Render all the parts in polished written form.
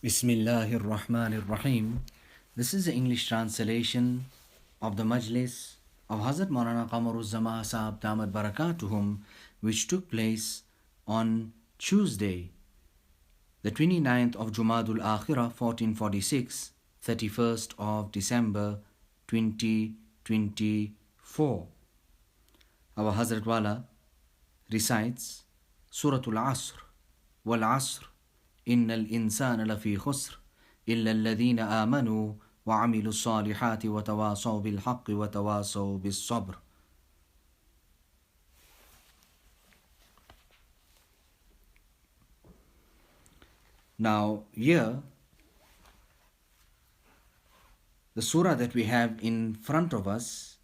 Bismillahir Rahmanir Rahim. This is the English translation of the Majlis of Hazrat Maulana Qamar Uzzaman Saheb Damat Barakatuhum, which took place on Tuesday, the 29th of Jumadul Akhirah 1446, 31st of December 2024. Our Hazrat Wala recites Suratul Asr, Wal Asr, إن الإنسان لفي خسر إلا الذين آمنوا وعملوا الصالحات وتواصوا بالحق وتواصوا بالصبر. Now here, the surah that we have in front of us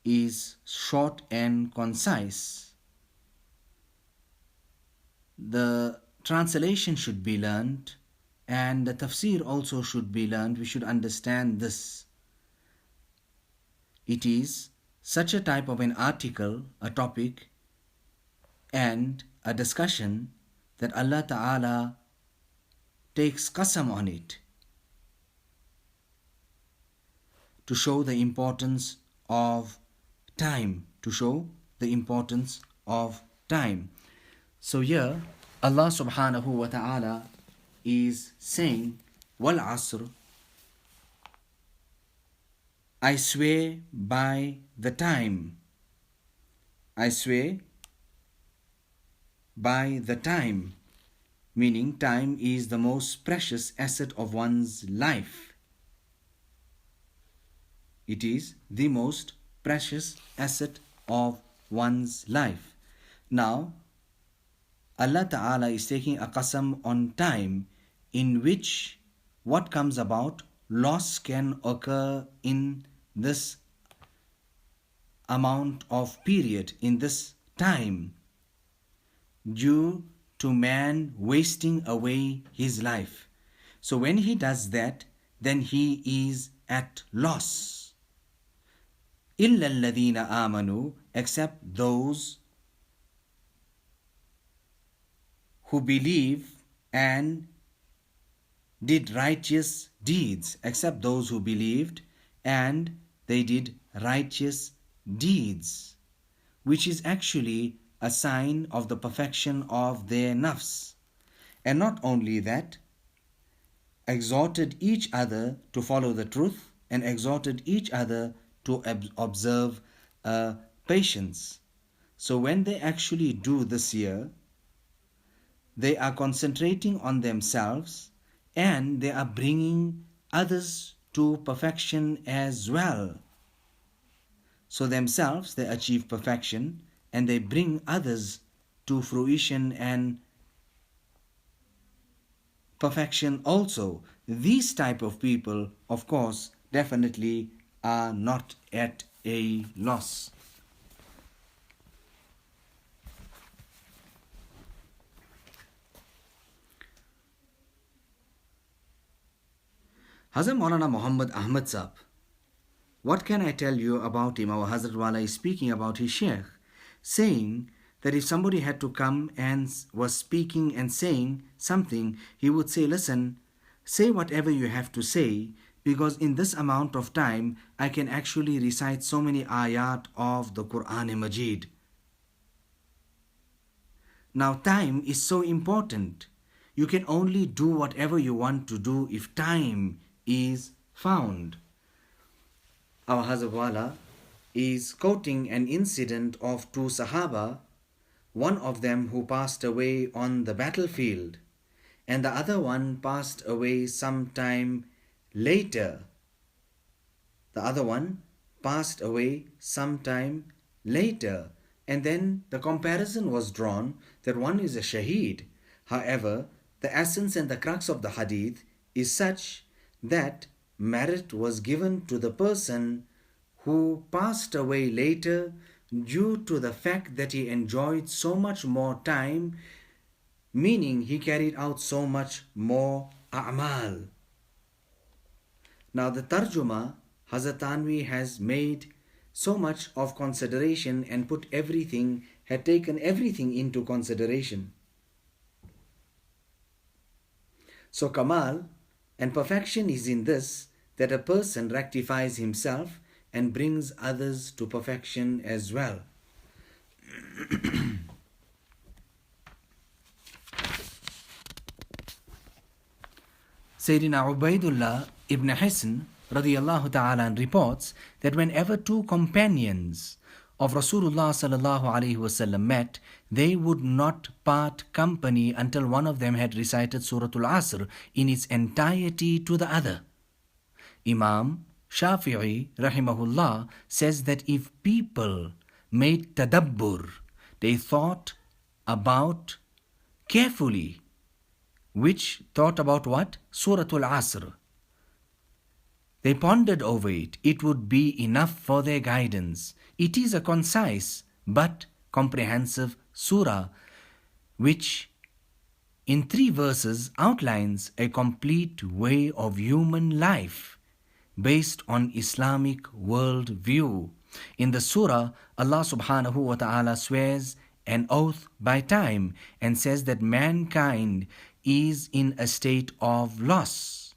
is short and concise. The translation should be learned and the tafsir also should be learned. We should understand this. It is such a type of an article, a topic, and a discussion that Allah Ta'ala takes qasam on it to show the importance of time, So here Allah subhanahu wa ta'ala is saying, Wal Asr, I swear by the time. I swear by the time, meaning time is the most precious asset of one's life. It is the most precious asset of one's life. Now, Allah Ta'ala is taking a qasam on time, in which what comes about, loss can occur in this amount of period, in this time, due to man wasting away his life. So when he does that, then he is at loss. إِلَّا الَّذِينَ آمَنُوا, except those who believe and did righteous deeds, except those who believed and they did righteous deeds, which is actually a sign of the perfection of their nafs. And not only that, exhorted each other to follow the truth and exhorted each other to observe patience. So when they actually do this here, they are concentrating on themselves and they are bringing others to perfection as well. So themselves, they achieve perfection and they bring others to fruition and perfection also. These type of people, of course, definitely are not at a loss. Hazrat Maulana Mohammad Ahmad Saheb, what can I tell you about him? Our Hazrat Wala is speaking about his Sheikh, saying that if somebody had to come and was speaking and saying something, he would say, listen, say whatever you have to say, because in this amount of time, I can actually recite so many ayat of the Quran Majid. Now time is so important. You can only do whatever you want to do if time is found. Our Hazrat Wala is quoting an incident of two Sahaba, one of them who passed away on the battlefield and the other one passed away some time later. And then the comparison was drawn that one is a shaheed. However, the essence and the crux of the hadith is such that merit was given to the person who passed away later due to the fact that he enjoyed so much more time, meaning he carried out so much more a'mal. Now the tarjuma, Hazrat Tanvi has made so much of consideration and had taken everything into consideration. So Kamal and perfection is in this, that a person rectifies himself and brings others to perfection as well. Sayyidina Ubaidullah ibn Hisn radiyallahu ta'ala reports that whenever two companions of Rasulullah sallallahu alaihi wasallam met, they would not part company until one of them had recited Surah Al-Asr in its entirety to the other. Imam Shafi'i rahimahullah says that if people made tadabbur, they thought about carefully, which thought about what? Surah Al-Asr. They pondered over it. It would be enough for their guidance. It is a concise but comprehensive surah which in 3 verses outlines a complete way of human life based on Islamic world view. In the surah, Allah subhanahu wa ta'ala swears an oath by time and says that mankind is in a state of loss.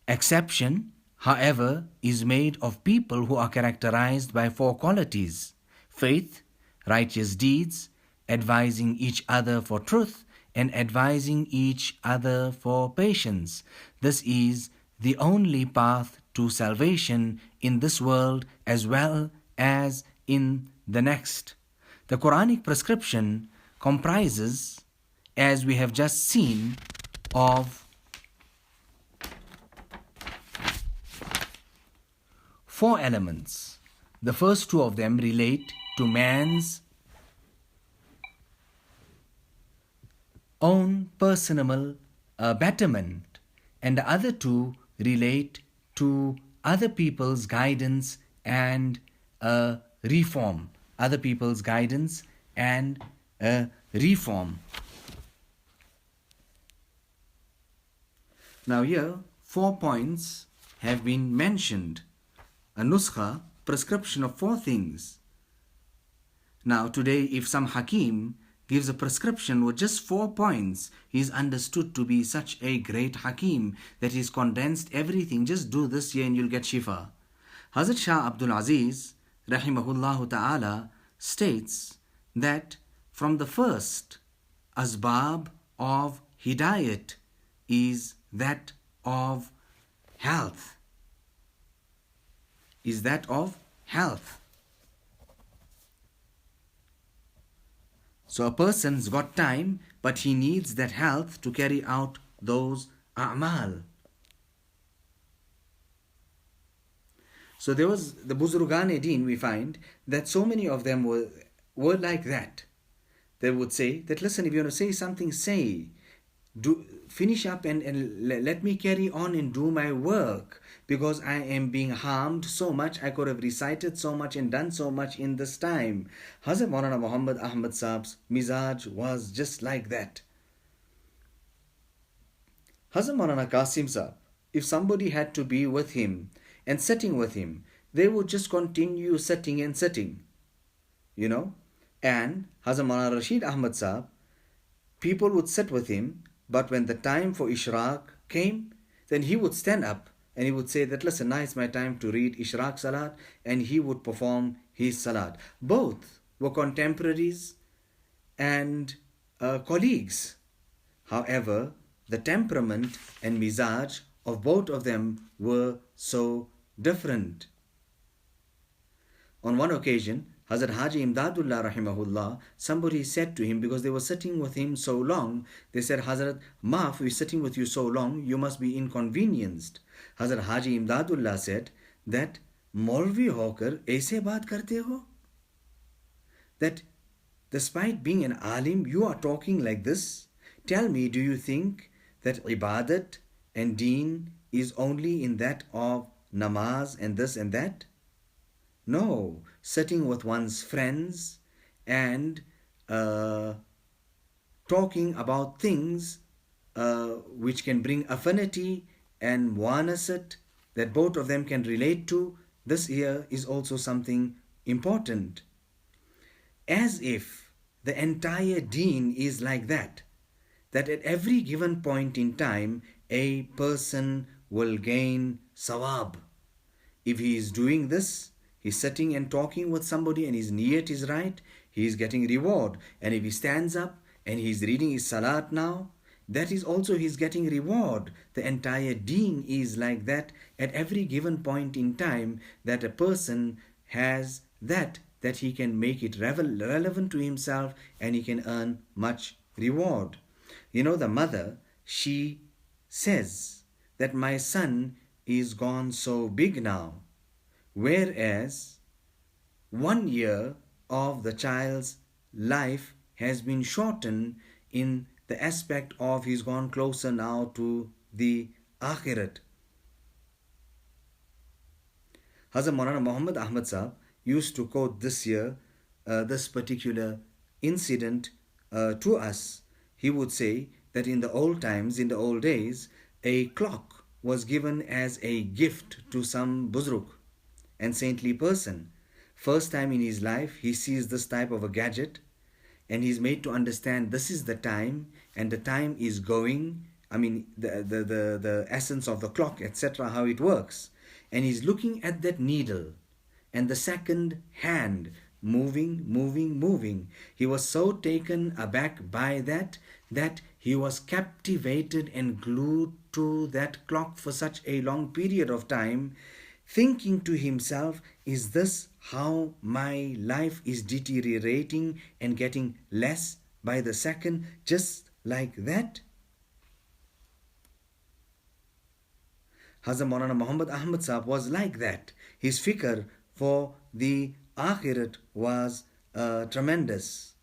Exception, however, is made of people who are characterized by 4 qualities: faith, righteous deeds, advising each other for truth, and advising each other for patience. This is the only path to salvation in this world as well as in the next. The Quranic prescription comprises, as we have just seen, of 4 elements. The first 2 of them relate to man's own personal betterment, and the other 2 relate to other people's guidance and reform. Other people's guidance and reform. Now here 4 points have been mentioned. A nuskha, prescription of 4 things. Now today if some Hakim gives a prescription with just 4 points, he is understood to be such a great Hakim that he's condensed everything. Just do this here and you'll get shifa. Hazrat Shah Abdul Aziz rahimahullah ta'ala states that from the first asbab of hidayat is that of health. Is that of health. So a person's got time, but he needs that health to carry out those a'mal. So there was the Buzurgan-e-Din, we find that so many of them were like that. They would say that, listen, if you want to say something, say. Finish up and let me carry on and do my work, because I am being harmed so much. I could have recited so much and done so much in this time. Hazrat Maulana Mohammad Ahmad Sahab's mizaj was just like that. Hazrat Maulana Qasim Sahab, if somebody had to be with him and sitting with him, they would just continue sitting and sitting, and Hazrat Maulana Rashid Ahmad Sahab, people would sit with him, but when the time for Ishraq came, then he would stand up and he would say that, listen, now it's my time to read Ishraq Salat, and he would perform his Salat. Both were contemporaries and colleagues. However, the temperament and mizaj of both of them were so different. On one occasion, Hazrat Haji Imdadullah rahimahullah, somebody said to him, because they were sitting with him so long, they said, Hazrat, Maaf, we're sitting with you so long, you must be inconvenienced. Hazrat Haji Imdadullah said that, Maulvi hokar aise baat karte ho? That despite being an alim, you are talking like this? Tell me, do you think that ibadat and deen is only in that of namaz and this and that? No, sitting with one's friends and talking about things which can bring affinity and muanasat, that both of them can relate to, this here is also something important. As if the entire deen is like that. that at every given point in time, a person will gain sawab. If he is doing this, he's sitting and talking with somebody and his niyat is right, he is getting reward. And if he stands up and he's reading his salat now, that is also he's getting reward. The entire deen is like that at every given point in time, that a person has that he can make it relevant to himself and he can earn much reward. The mother, she says that my son is gone so big now, whereas 1 year of the child's life has been shortened in the aspect of he's gone closer now to the akhirat. Hazrat Maulana Muhammad Ahmad Saheb used to quote this particular incident to us. He would say that in the old times, in the old days, a clock was given as a gift to some buzruk and saintly person. First time in his life, he sees this type of a gadget and he's made to understand this is the time and the time is going. I mean, the essence of the clock, etc., how it works. And he's looking at that needle and the second hand moving. He was so taken aback by that he was captivated and glued to that clock for such a long period of time, thinking to himself, is this how my life is deteriorating and getting less by the second, just like that? Hazrat Maulana Muhammad Ahmad Saheb was like that. His fikr for the akhirat was tremendous.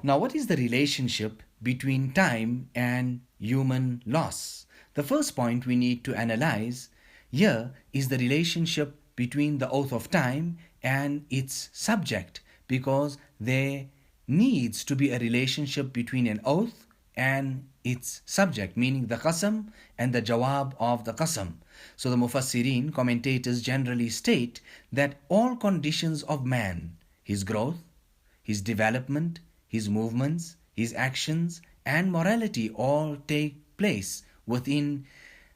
Now, what is the relationship between time and human loss? The first point we need to analyze here is the relationship between the oath of time and its subject, because there needs to be a relationship between an oath and its subject, meaning the qasam and the jawab of the qasam. So the mufassirin, commentators, generally state that all conditions of man, his growth, his development, his movements, his actions and morality all take place within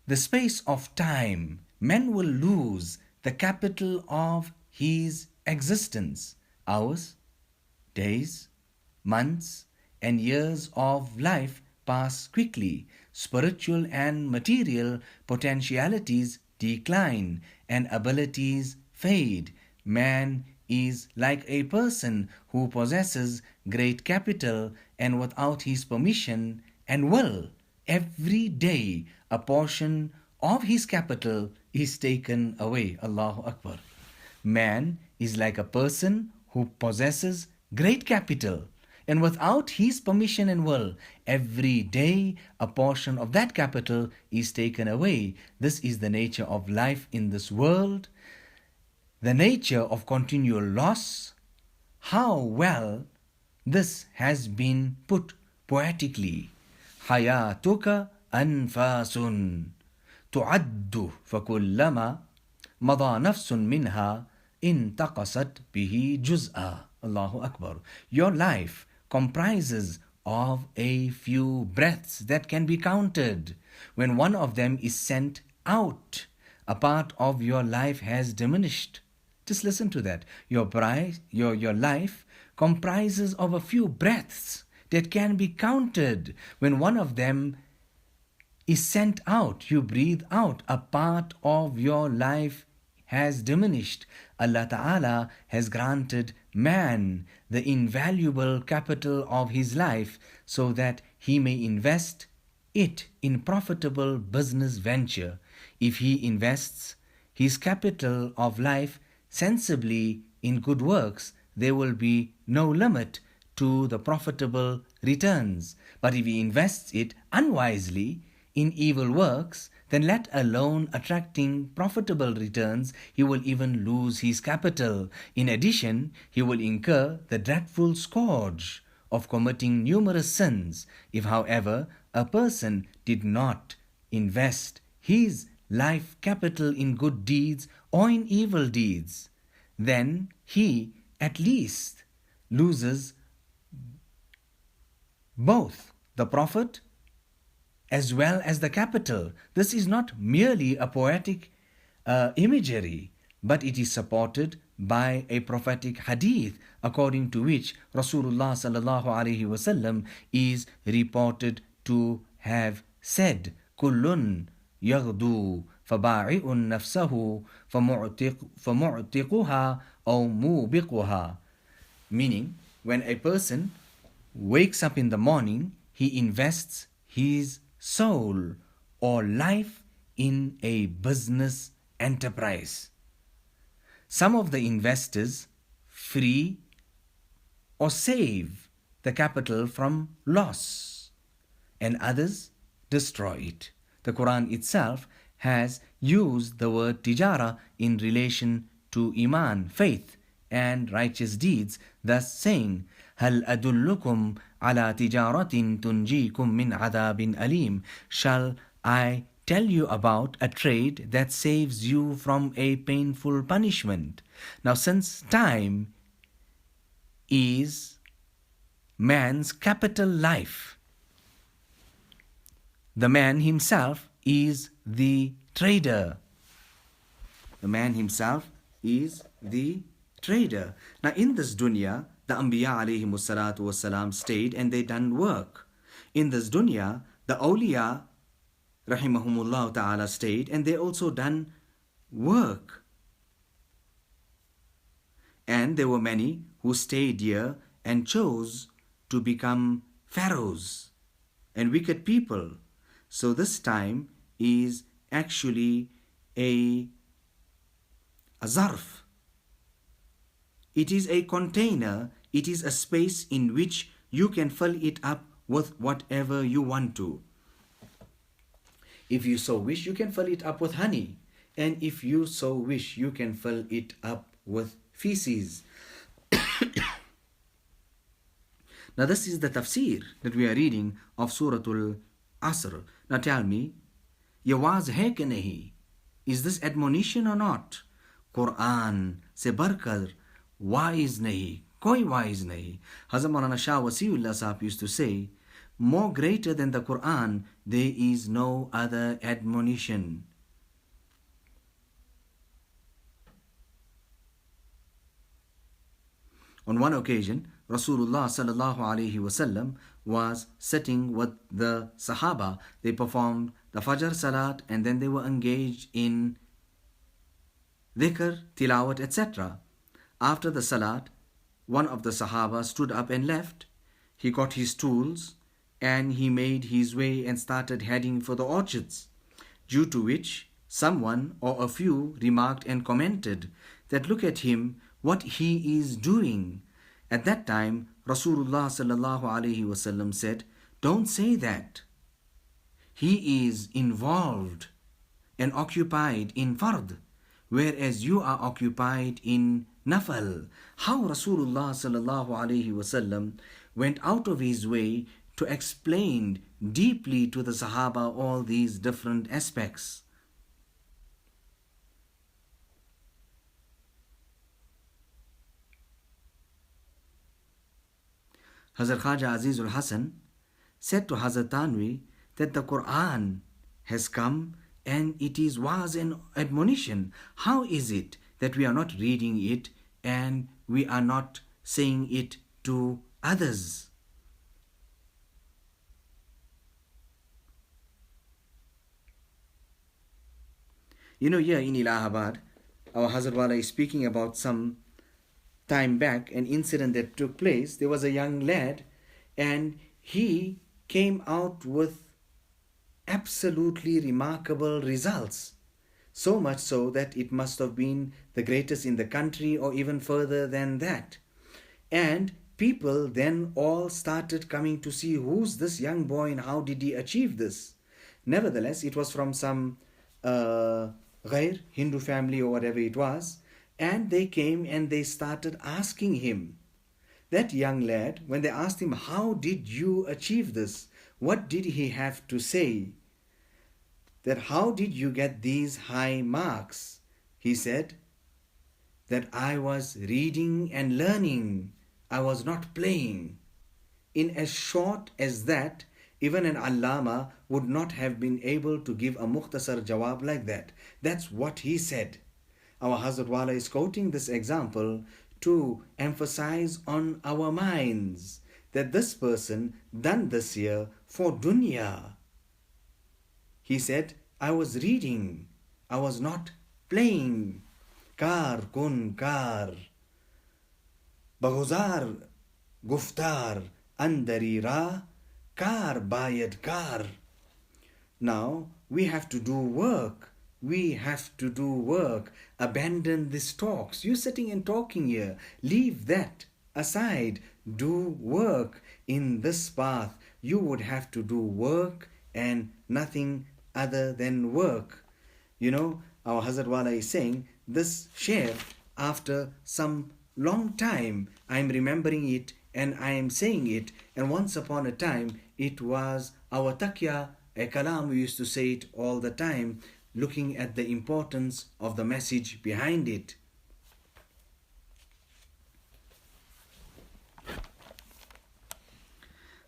the space of time. Man will lose the capital of his existence. Hours, days, months and years of life pass quickly. Spiritual and material potentialities decline and abilities fade. Man is like a person who possesses great capital and without his permission and will, every day a portion of his capital is taken away. Allahu Akbar. Man is like a person who possesses great capital and without his permission and will, every day a portion of that capital is taken away. This is the nature of life in this world, the nature of continual loss. How well this has been put poetically. Hayatuka anfasun tu'addu fakullama madha nafsun minha intaqasat bihi juz'a. Allahu Akbar. Your life comprises of a few breaths that can be counted. When one of them is sent out, a part of your life has diminished. Just listen to that. Your life comprises of a few breaths that can be counted. When one of them is sent out, you breathe out, a part of your life has diminished. Allah Ta'ala has granted man the invaluable capital of his life so that he may invest it in profitable business venture. If he invests his capital of life sensibly in good works, there will be no limit to the profitable returns. But if he invests it unwisely in evil works, then let alone attracting profitable returns, he will even lose his capital. In addition, he will incur the dreadful scourge of committing numerous sins. If, however, a person did not invest his life capital in good deeds or in evil deeds, then he at least loses both the Prophet as well as the capital. This is not merely a poetic imagery, but it is supported by a prophetic hadith, according to which Rasulullah sallallahu alaihi wasallam is reported to have said, "Kullun yaghdu faba'i'un nafsahu famu'tiquha aw mubiquha," meaning when a person wakes up in the morning, he invests his soul or life in a business enterprise. Some of the investors free or save the capital from loss, and others destroy it. The Quran itself has used the word tijara in relation to iman, faith, and righteous deeds, thus saying, هل أدلكم على تجارة تنجيكم من عذاب أليم. Shall I tell you about a trade that saves you from a painful punishment? Now, since time is man's capital life, the man himself is the trader. The man himself is the trader. Now, in this dunya, the Anbiya alayhimus salatu wassalam stayed and they done work. In this dunya, the awliya rahimahumullah ta'ala stayed and they also done work. And there were many who stayed here and chose to become pharaohs and wicked people. So this time is actually a zarf. It is a container, it is a space in which you can fill it up with whatever you want to. If you so wish, you can fill it up with honey. And if you so wish, you can fill it up with feces. Now this is the tafsir that we are reading of Suratul Asr. Now tell me, ye waaz hai ke nahi? Is this admonition or not? Quran se barkar wise nahi, koi wise nahi. Hazrat Maulana Shah Wasiullah Saheb used to say, more greater than the Quran, there is no other admonition. On one occasion, Rasulullah sallallahu alaihi wasallam was sitting with the Sahaba. They performed the Fajr Salat and then they were engaged in dhikr, tilawat, etc. After the Salat, one of the Sahaba stood up and left. He got his tools and he made his way and started heading for the orchards, due to which someone or a few remarked and commented that look at him, what he is doing. At that time, Rasulullah sallallahu alaihi wasallam said, don't say that. He is involved and occupied in fard, whereas you are occupied in nafal. How Rasulullah sallallahu alaihi wasallam went out of his way to explain deeply to the Sahaba all these different aspects. Hazrat Khaja Azizul Hasan said to Hazrat Tanwi that the Quran has come and it is was an admonition. How is it that we are not reading it and we are not saying it to others? You know, here in Allahabad, our Hazrat Wala is speaking about some time back, an incident that took place. There was a young lad and he came out with absolutely remarkable results. So much so that it must have been the greatest in the country or even further than that. And people then all started coming to see who's this young boy and how did he achieve this. Nevertheless, it was from some Ghair, Hindu family or whatever it was, and they came and they started asking him. That young lad, when they asked him, how did you achieve this? What did he have to say? That how did you get these high marks? He said, that I was reading and learning. I was not playing. In as short as that, even an Allama would not have been able to give a mukhtasar jawab like that. That's what he said. Our Hazrat Wala is quoting this example to emphasize on our minds that this person done this year for dunya. He said, I was reading, I was not playing. Kar kun kar, baguzar guftar, andari ra, kar bayad kar. Now we have to do work. We have to do work. Abandon these talks. You sitting and talking here. Leave that aside. Do work in this path. You would have to do work and nothing other than work. You know, our Hazrat Wala is saying this share after some long time. I am remembering it and I am saying it. And once upon a time, it was our takya, a kalam, we used to say it all the time, looking at the importance of the message behind it.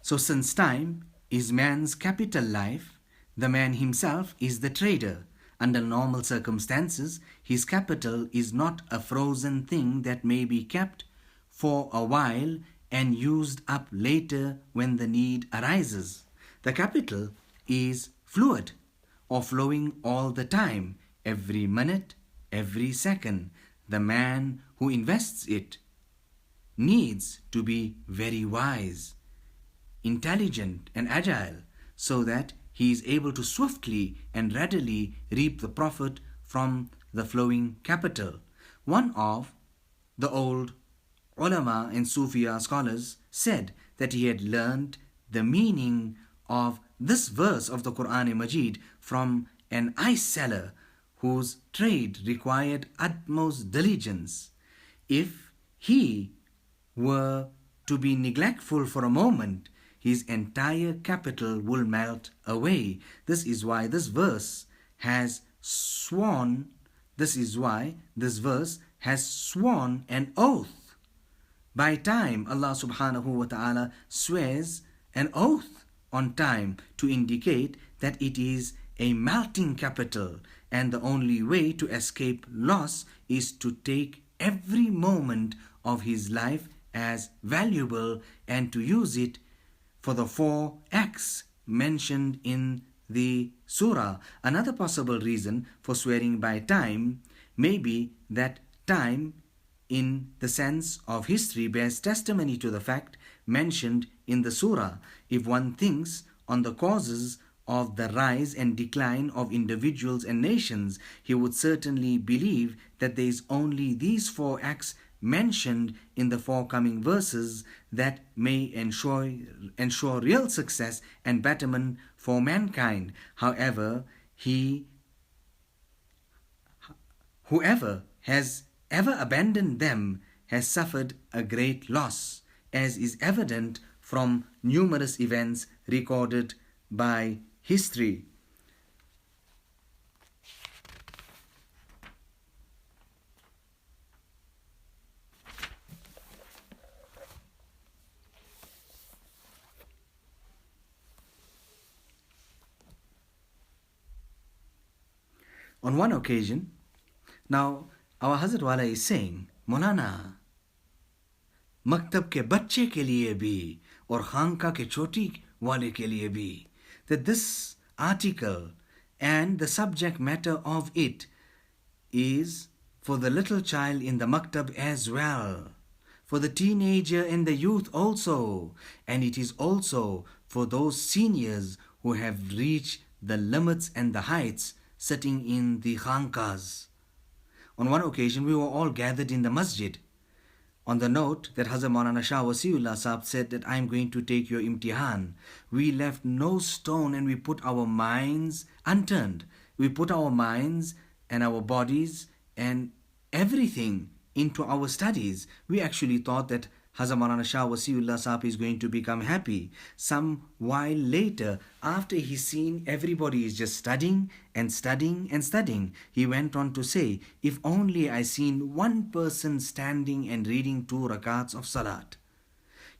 So since time is man's capital life, the man himself is the trader. Under normal circumstances, his capital is not a frozen thing that may be kept for a while and used up later when the need arises. The capital is fluid or flowing all the time, every minute, every second. The man who invests it needs to be very wise, intelligent and agile so that he is able to swiftly and readily reap the profit from the flowing capital. One of the old ulama and Sufiya scholars said that he had learned the meaning of this verse of the Quran Majid from an ice seller whose trade required utmost diligence. If he were to be neglectful for a moment, his entire capital will melt away. This is why this verse has sworn an oath. By time, Allah subhanahu wa ta'ala swears an oath on time to indicate that it is a melting capital, and the only way to escape loss is to take every moment of his life as valuable and to use it for the 4 acts mentioned in the surah. Another possible reason for swearing by time may be that time in the sense of history bears testimony to the fact mentioned in the surah. If one thinks on the causes of the rise and decline of individuals and nations, he would certainly believe that there is only these 4 acts mentioned in the forthcoming verses that may ensure real success and betterment for mankind. However, whoever has ever abandoned them has suffered a great loss, as is evident from numerous events recorded by history. On one occasion, now our Hazrat Wala is saying, Maulana, maktab ke bacche ke liye bhi aur khanka ke choti wale ke liye bhi, that this article and the subject matter of it is for the little child in the maktab as well, for the teenager and the youth also, and it is also for those seniors who have reached the limits and the heights sitting in the khankas. On one occasion, we were all gathered in the masjid. On the note that Hazrat Maulana Shah Wasiullah Saheb said that I am going to take your imtihan, we left no stone and we put our minds unturned. We put our minds and our bodies and everything into our studies. We actually thought that Hazrat Maulana Shah Wasiullah Sahib is going to become happy. Some while later, after he's seen everybody is just studying and studying and studying, he went on to say, if only I seen one person standing and reading 2 rakats of salat.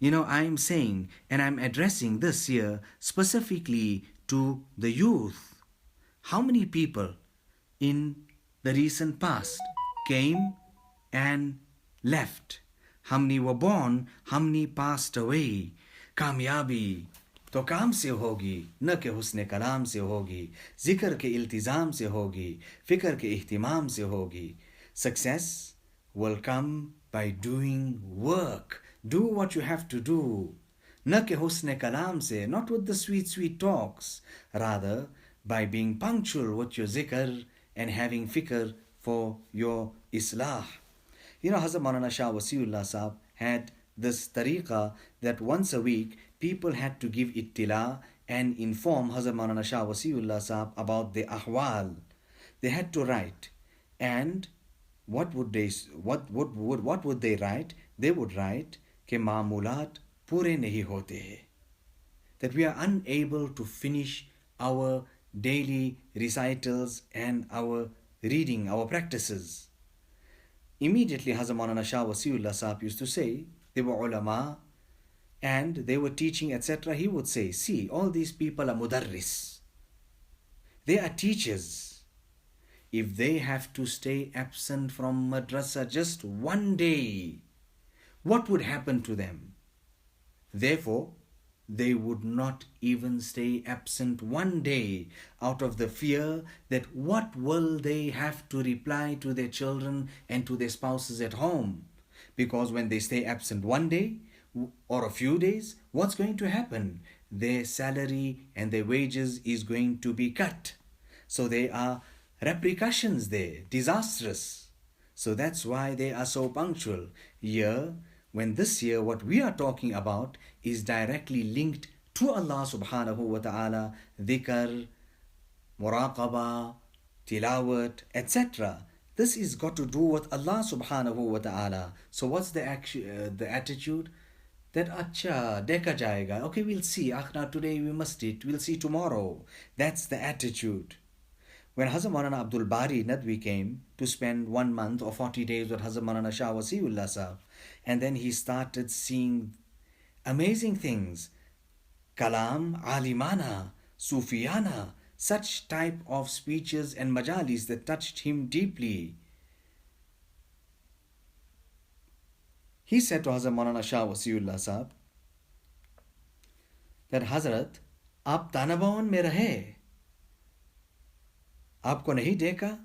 I'm saying and I'm addressing this here specifically to the youth. How many people in the recent past came and left? How many were born? How many passed away? कामयाबी तो काम से होगी, न के हुस्न कलाम से होगी, जिक्र के इल्तिज़ाम से होगी, फ़िक्र के इह्तिमाम से होगी. Success will come by doing work. Do what you have to do. न के हुस्न कलाम से, not with the sweet, sweet talks. Rather, by being punctual with your zikr and having fikr for your islah. Hazrat Maulana Shah Wasiullah Sahib had this tariqa that once a week people had to give ittila and inform Hazrat Maulana Shah Wasiullah Sahib about the ahwal. They had to write. And what would they write? They would write कि मामूलात पूरे नहीं होते हैं. That we are unable to finish our daily recitals and our reading, our practices. Immediately Hazrat Maulana Shah Wasiullah Sahib used to say, they were ulama and they were teaching, etc. He would say, see, all these people are mudarris. They are teachers. If they have to stay absent from madrasa just one day, what would happen to them? Therefore, they would not even stay absent one day out of the fear that what will they have to reply to their children and to their spouses at home. Because when they stay absent one day or a few days, what's going to happen? Their salary and their wages is going to be cut. So there are repercussions there, disastrous. So that's why they are so punctual. When this year what we are talking about is directly linked to Allah subhanahu wa ta'ala, dhikr, muraqabah, tilawat, etc. This is got to do with Allah subhanahu wa ta'ala. So what's the attitude? That acha, dekha jayega. Okay, we'll see. Akhna, today we must it. We'll see tomorrow. That's the attitude. When Hazrat Maulana Abdul Bari Nadwi came to spend 1 month or 40 days with Hazrat Maulana Shah Wasiullah Sahib, and then he started seeing amazing things, kalam, alimana, sufiyana, such type of speeches and majalis that touched him deeply. He said to Hazrat Maulana Shah Wasiullah Sahib that Hazrat, aap Tanabawan mein rahe, aapko nahi dekha?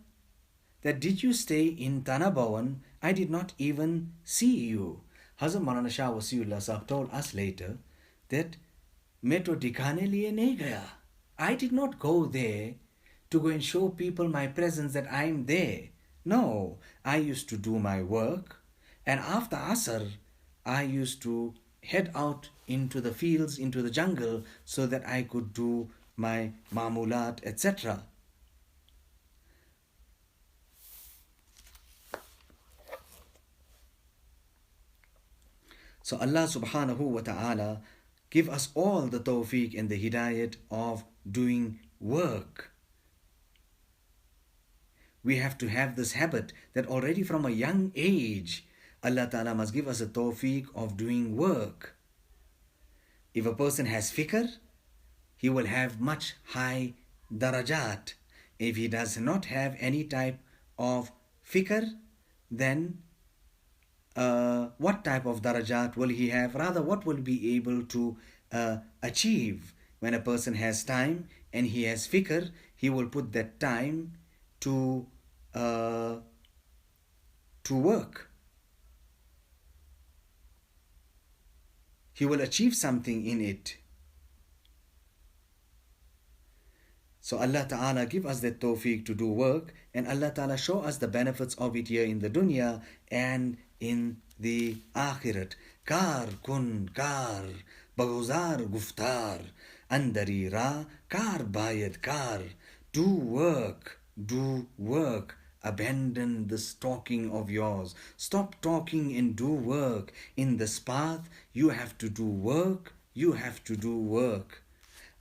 That did you stay in Tanabawan? I did not even see you. Hazrat Maulana Shah Wasiullah Sahib told us later that मैं तो दिखाने लिए नहीं गया. I did not go there to go and show people my presence that I am there. No, I used to do my work, and after Asr, I used to head out into the fields, into the jungle, so that I could do my mamulat, etc. So Allah subhanahu wa ta'ala give us all the tawfiq and the hidayat of doing work. We have to have this habit that already from a young age, Allah ta'ala must give us a tawfiq of doing work. If a person has fikr, he will have much high darajat. If he does not have any type of fikr, then what type of darajat will he have? Rather, what will be able to achieve? When a person has time and he has fikr, he will put that time to work. He will achieve something in it. So Allah Ta'ala give us that tawfiq to do work, and Allah Ta'ala show us the benefits of it here in the dunya and in the akhirat. Kar kun kar, baguzar guftar, andari ra, kar bayad kar. Do work, Abandon this talking of yours. Stop talking and do work. In this path, you have to do work. You have to do work.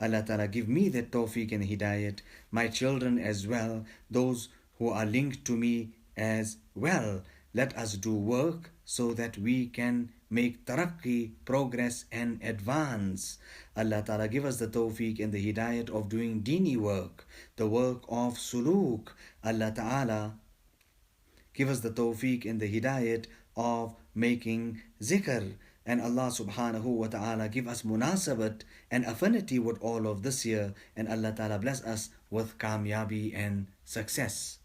Allah Ta'ala give me that tawfiq and hidayat, my children as well, those who are linked to me as well. Let us do work so that we can make taraqqi, progress and advance. Allah Ta'ala give us the tawfiq and the hidayat of doing dini work, the work of suluk. Allah Ta'ala give us the tawfiq and the hidayat of making zikr. And Allah subhanahu wa ta'ala give us munasabat and affinity with all of this year. And Allah ta'ala bless us with kamyabi and success.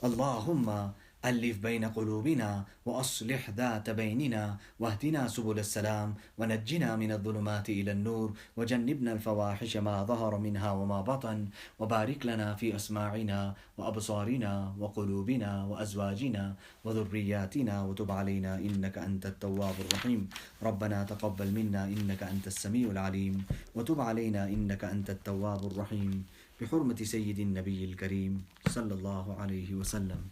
Allahumma ألف بين قلوبنا وأصلح ذات بيننا واهدنا سبل السلام ونجنا من الظلمات إلى النور وجنبنا الفواحش ما ظهر منها وما بطن وبارك لنا في أسماعنا وأبصارنا وقلوبنا وأزواجنا وذرياتنا وتب علينا إنك أنت التواب الرحيم ربنا تقبل منا إنك أنت السميع العليم وتب علينا إنك أنت التواب الرحيم بحرمة سيد النبي الكريم صلى الله عليه وسلم.